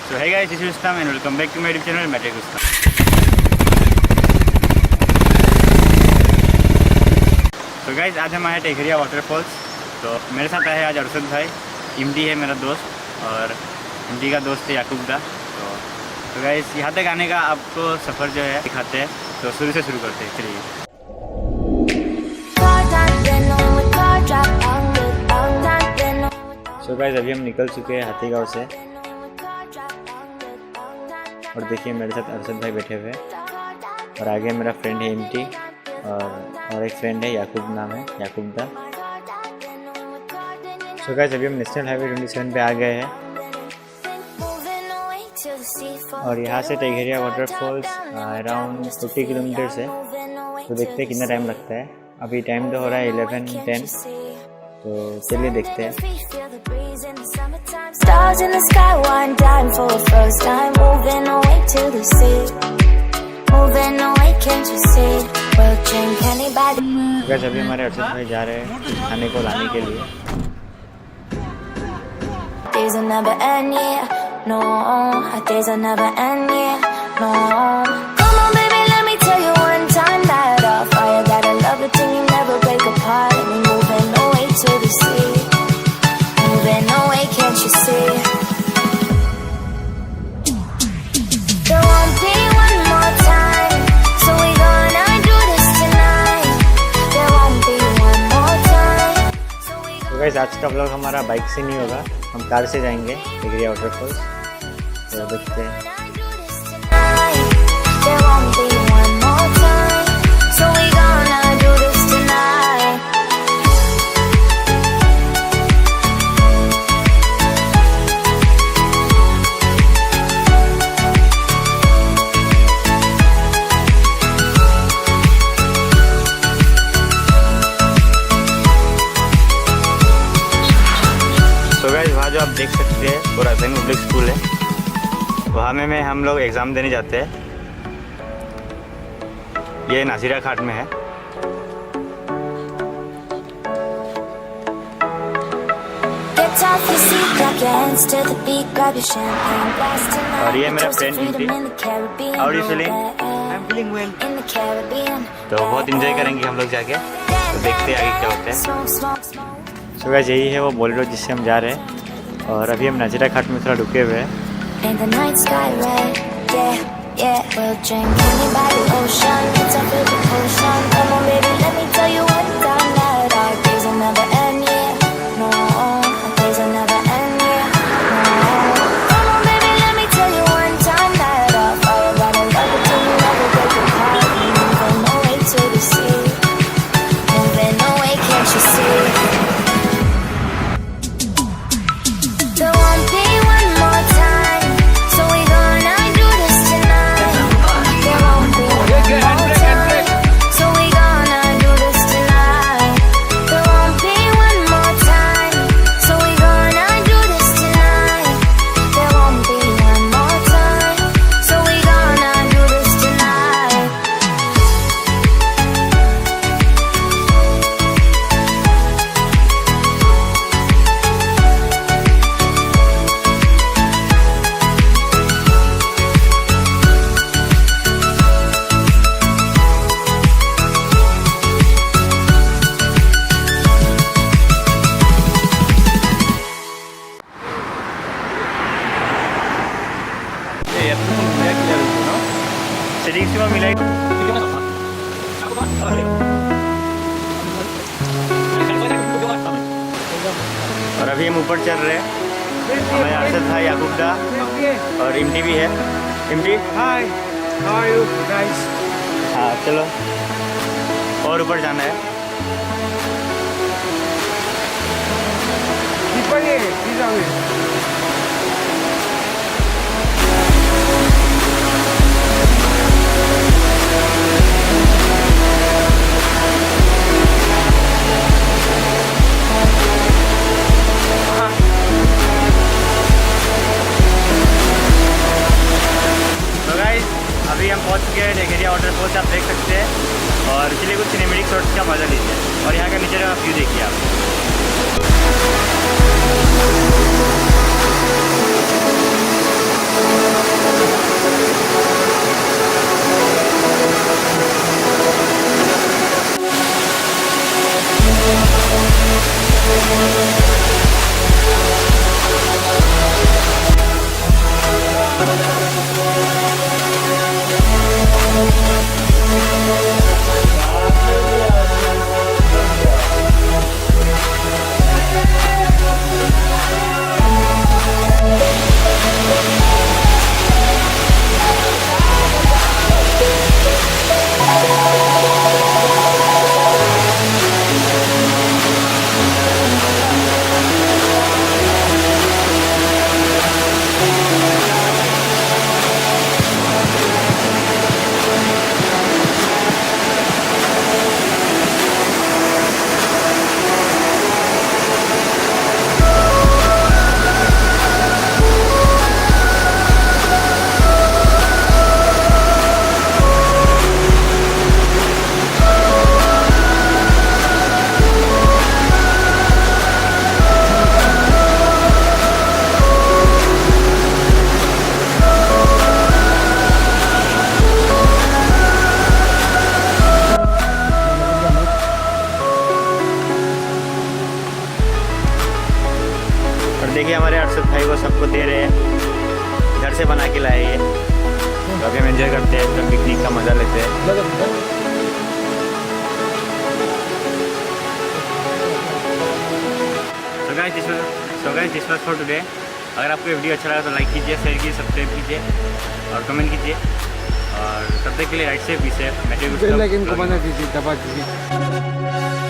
So hey guys, this is Rustam and welcome back to my YouTube channel Maytrackrustam. तो guys आज हम आए टेघरिया waterfalls. तो मेरे साथ आए आज अरशद भाई, इमटी है मेरा दोस्त और इमटी का दोस्त है याकूब दा। तो गाइज यहाँ तक आने का आपको सफ़र जो है दिखाते हैं, तो शुरू से शुरू करते हैं। चलिए। तो गाइज अभी हम निकल चुके हैं हाथी गाँव से और देखिए मेरे साथ अरशद भाई बैठे हुए हैं और आगे मेरा फ्रेंड है इमटी और एक फ्रेंड है याकूब, नाम है याकूब दा। सो गाइस अभी हम नेशनल हाईवे 27 पे आ गए हैं और यहाँ से टेघरिया वाटरफॉल्स अराउंड 40 किलोमीटर है। तो देखते हैं कितना टाइम लगता है। अभी टाइम तो हो रहा है 11:10, तो चलिए देखते हैं। Stars in the sky, one time for the first time, moving away to the sea, moving away, can't you see? We'll drink anybody. Guys अभी हमारे अर्शद भाई जा रहे हैं खाने को लाने के लिए। Days will never end, yeah, no. Days will never end, yeah, no. Come on, baby, let me tell you one time that I'll fire that I love it till you never break apart. And we're moving away to the sea, moving away, can't you see? There won't be one more time, so we're gonna do this tonight. There won't be one more time. तो guys आज का vlog हमारा bike से नहीं होगा, हम car से जाएंगे टेघरिया वाटरफॉल्स। तो देखते हैं। There won't be one more time, so we're gonna do this tonight. तो गाइस वहाँ जो आप देख सकते हैं वो राजधानी पब्लिक स्कूल है, वहाँ में हम लोग एग्ज़ाम देने जाते हैं। ये नाजिरा घाट में है। और ये मेरा फ्रेंड इमटी। How are you feeling? I am feeling well. तो बहुत इंजॉय करेंगे हम लोग जाके, तो देखते हैं आगे क्या होता है। तो गाइस यही है वो बोलेरो जिससे हम जा रहे हैं और अभी हम नाजिरा घाट में थोड़ा रुके हुए हैं। और अभी हम ऊपर चल रहे हैं। हमारे अरशद भाई, याकूब दा और इमटी भी है। इमटी हाय, हाउ आर यू गाइस? हाँ चलो और ऊपर जाना है। अभी हम पहुंच चुके हैं टेघरिया वाटरफॉल्स, आप देख सकते हैं। और इसलिए कुछ सिनेमेटिक शॉट्स का मज़ा लीजिए और यहाँ का नीचे का व्यू देखिए आप। बाहर से बना के लाए ये, तो अभी हम एंजॉय करते हैं, तो पिकनिक का मज़ा लेते हैं। So guys this was for today. अगर आपको ये वीडियो अच्छा लगा तो लाइक कीजिए, शेयर कीजिए, सब्सक्राइब कीजिए और कमेंट कीजिए। और तब तक के लिए राइट से भी से बेल आइकन को बना दीजिए, दबा दीजिए।